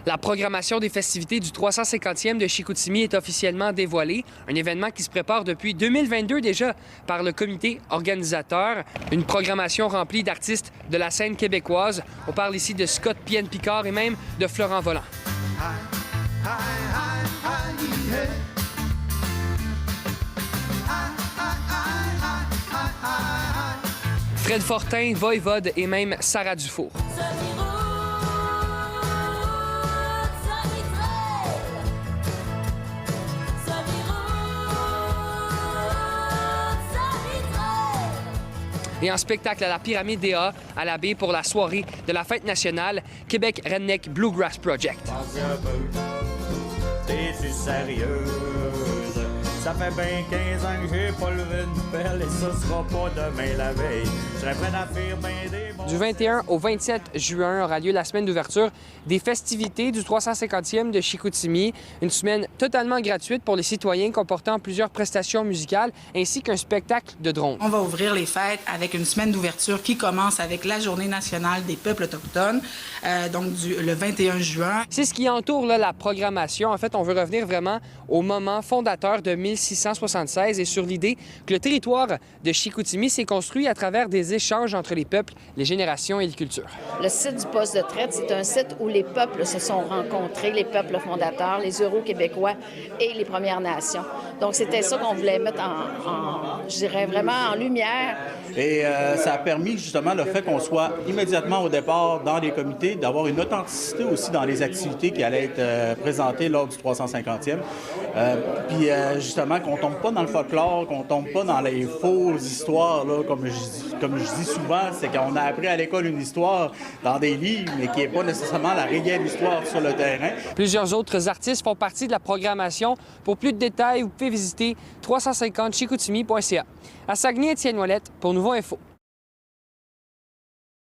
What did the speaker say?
La programmation des festivités du 350e de Chicoutimi est officiellement dévoilée. Un événement qui se prépare depuis 2022 déjà par le comité organisateur. Une programmation remplie d'artistes de la scène québécoise. On parle ici de Scott Pienne-Picard et même de Florent Volant. Fred Fortin, Voivode et même Sarah Dufour. Et en spectacle à la Pyramide des A, à la baie pour la soirée de la fête nationale, Québec Redneck Bluegrass Project. T'es-tu sérieuse? Ça fait bien 15 ans que j'ai pas levé une pelle et ça sera pas demain la veille. Je serais prêt à faire bien des bons... Du 21 au 27 juin aura lieu la semaine d'ouverture des festivités du 350e de Chicoutimi. Une semaine totalement gratuite pour les citoyens comportant plusieurs prestations musicales ainsi qu'un spectacle de drones. On va ouvrir les fêtes avec une semaine d'ouverture qui commence avec la Journée nationale des peuples autochtones, le 21 juin. C'est ce qui entoure là, la programmation. En fait, on veut revenir vraiment au moment fondateur de 1676 et sur l'idée que le territoire de Chicoutimi s'est construit à travers des échanges entre les peuples, les générations et les cultures. Le site du poste de traite, c'est un site où les peuples se sont rencontrés, les peuples fondateurs, les Euro-Québécois et les Premières Nations. Donc, c'était ça qu'on voulait mettre je dirais vraiment en lumière. Et ça a permis justement le fait qu'on soit immédiatement au départ dans les comités, d'avoir une authenticité aussi dans les activités qui allaient être présentées lors du 350e. Puis justement, qu'on tombe pas dans le folklore, qu'on tombe pas dans les fausses histoires, là, comme je dis souvent, c'est qu'on a appris à l'école une histoire dans des livres, mais qui n'est pas nécessairement la réelle histoire sur le terrain. Plusieurs autres artistes font partie de la programmation. Pour plus de détails, vous pouvez visiter 350chicoutimi.ca. À Saguenay, Étienne Ouellette pour Nouveau Info.